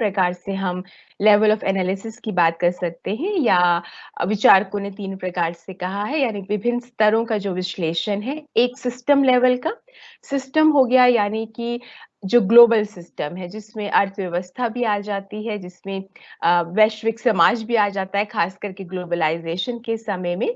प्रकार से हम लेवल ऑफ एनालिसिस की बात कर सकते हैं या विचारकों ने 3 प्रकार से कहा है यानी विभिन्न स्तरों का जो विश्लेषण है, एक सिस्टम लेवल का। सिस्टम हो गया यानी कि जो ग्लोबल सिस्टम है जिसमें अर्थव्यवस्था भी आ जाती है, जिसमें वैश्विक समाज भी आ जाता है, खास करके ग्लोबलाइज़ेशन के समय में।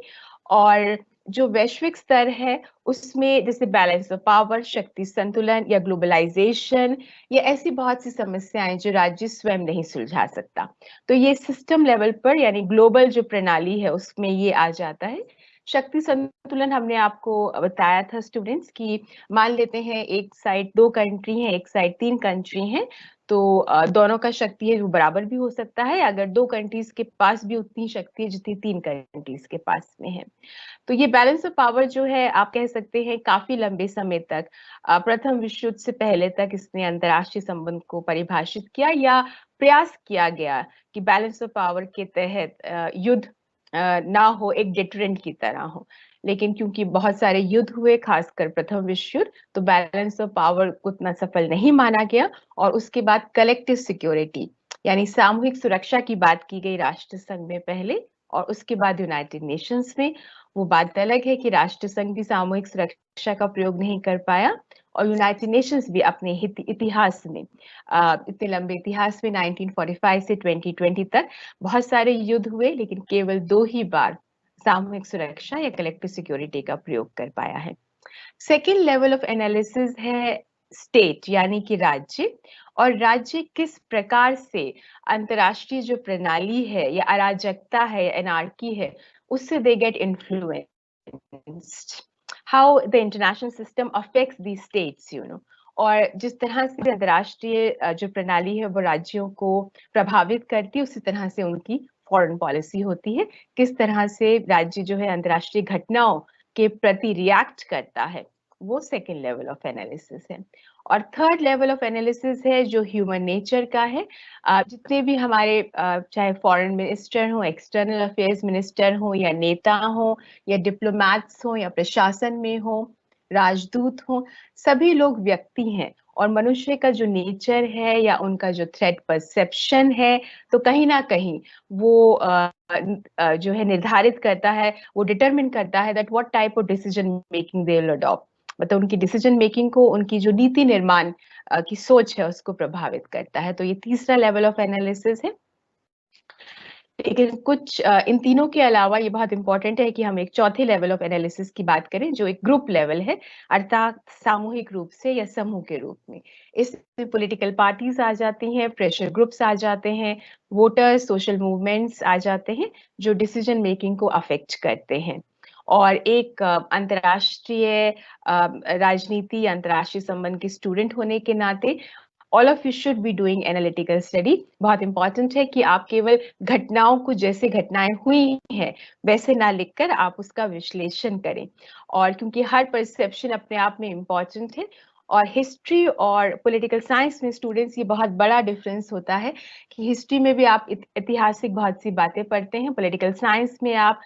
और जो वैश्विक स्तर है उसमें जैसे बैलेंस ऑफ पावर, शक्ति संतुलन या ग्लोबलाइज़ेशन, ये ऐसी बहुत सी समस्याएँ जो राज्य स्वयं नहीं सुलझा सकता। तो ये सिस्टम लेवल पर यानी ग्लोबल जो प्रणाली है उसमें ये आ जाता है। शक्ति संतुलन हमने आपको बताया था स्टूडेंट्स कि मान लेते हैं एक साइड 2 कंट्री हैं, एक साइड 3 कंट्री हैं, तो दोनों का शक्ति है वो बराबर भी हो सकता है अगर 2 कंट्रीज़ के पास भी उतनी शक्ति है जितनी 3 कंट्रीज़ के पास में है। तो ये बैलेंस ऑफ पावर जो है आप कह सकते हैं काफ़ी लंबे समय तक प्रथम विश्व युद्ध से पहले तक इसने अंतर्राष्ट्रीय संबंध को परिभाषित किया या प्रयास किया गया कि बैलेंस ऑफ पावर के तहत युद्ध ना हो, एक डिटरेंट की तरह हो। लेकिन क्योंकि बहुत सारे युद्ध हुए खासकर प्रथम विश्व युद्ध, तो बैलेंस ऑफ पावर उतना सफल नहीं माना गया और उसके बाद कलेक्टिव सिक्योरिटी यानी सामूहिक सुरक्षा की बात की गई राष्ट्र संघ में पहले और उसके बाद यूनाइटेड नेशंस में। वो बात अलग है कि राष्ट्र संघ भी सामूहिक सुरक्षा का प्रयोग नहीं कर पाया और यूनाइटेड नेशंस भी अपने इतिहास में इतने लंबे इतिहास में 1945 से 2020 तक बहुत सारे युद्ध हुए लेकिन केवल 2 ही बार सामूहिक सुरक्षा या कलेक्टिव सिक्योरिटी का प्रयोग कर पाया है। सेकेंड लेवल ऑफ एनालिसिस है स्टेट यानी कि राज्य और राज्य किस प्रकार से अंतर्राष्ट्रीय जो प्रणाली है या अराजकता है या एनार्की है उससे they get influenced, how the international system affects the states और जिस तरह से अंतर्राष्ट्रीय जो प्रणाली है वो राज्यों को प्रभावित करती है उसी तरह से उनकी फॉरेन पॉलिसी होती है, किस तरह से राज्य जो है अंतर्राष्ट्रीय घटनाओं के प्रति रिएक्ट करता है, वो सेकेंड लेवल ऑफ एनालिसिस है। और थर्ड लेवल ऑफ एनालिसिस है जो ह्यूमन नेचर का है। जितने भी हमारे चाहे फॉरेन मिनिस्टर हो, एक्सटर्नल अफेयर्स मिनिस्टर हो या नेता हो या डिप्लोमैट्स हो या प्रशासन में हो, राजदूत हो, सभी लोग व्यक्ति हैं और मनुष्य का जो नेचर है या उनका जो थ्रेट परसेप्शन है, तो कहीं ना कहीं वो जो है निर्धारित करता है, वो डिटरमिन करता है that what type of decision making they will adopt, मतलब उनकी डिसीजन मेकिंग को, उनकी जो नीति निर्माण की सोच है उसको प्रभावित करता है। तो ये तीसरा लेवल ऑफ एनालिसिस है। लेकिन कुछ इन तीनों के अलावा ये बहुत इंपॉर्टेंट है कि हम एक चौथे लेवल ऑफ एनालिसिस की बात करें जो एक ग्रुप लेवल है, अर्थात सामूहिक रूप से या समूह के रूप में। इसमें पॉलिटिकल पार्टीज आ जाती हैं, प्रेशर ग्रुप्स आ जाते हैं, वोटर्स, सोशल मूवमेंट्स आ जाते हैं जो डिसीजन मेकिंग को अफेक्ट करते हैं। और एक अंतर्राष्ट्रीय राजनीति, अंतर्राष्ट्रीय संबंध के स्टूडेंट होने के नाते all of you should be doing analytical study. बहुत इंपॉर्टेंट है कि आप केवल घटनाओं को, जैसे घटनाएं हुई हैं वैसे ना लिखकर आप उसका विश्लेषण करें। और क्योंकि हर परसेप्शन अपने आप में इम्पॉर्टेंट है और हिस्ट्री और पॉलिटिकल साइंस में स्टूडेंट्स ये बहुत बड़ा डिफरेंस होता है कि हिस्ट्री में भी आप ऐतिहासिक बहुत सी बातें पढ़ते हैं, पॉलिटिकल साइंस में आप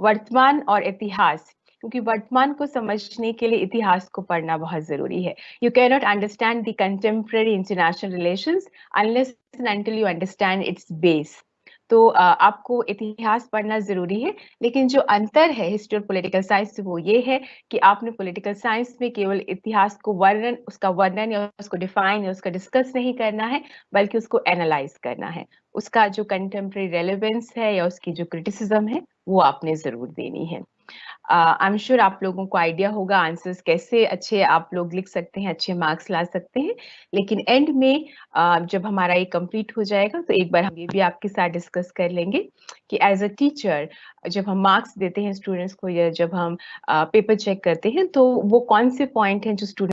वर्तमान और इतिहास, क्योंकि वर्तमान को समझने के लिए इतिहास को पढ़ना बहुत जरूरी है। You can not understand the contemporary international relations unless and until you understand it's base. तो आपको इतिहास पढ़ना जरूरी है, लेकिन जो अंतर है हिस्ट्री और पॉलिटिकल साइंस वो ये है कि आपने पॉलिटिकल साइंस में केवल इतिहास को वर्णन, उसका वर्णन या उसको डिफाइन या उसका डिस्कस नहीं करना है, बल्कि उसको एनालाइज करना है। उसका जो कंटेम्प्रेरी रेलेवेंस है या उसकी जो क्रिटिसिज्म है वो आपने जरूर देनी है। आई एम श्योर आप लोगों को आइडिया होगा आंसर्स कैसे अच्छे आप लोग लिख सकते हैं, अच्छे मार्क्स ला सकते हैं। लेकिन एंड में जब हमारा ये कंप्लीट हो जाएगा तो एक बार हम ये भी आपके साथ डिस्कस कर लेंगे कि एज अ टीचर जब हम मार्क्स देते हैं स्टूडेंट्स को या जब हम पेपर चेक करते हैं तो वो कौन से पॉइंट हैं जो स्टूडेंट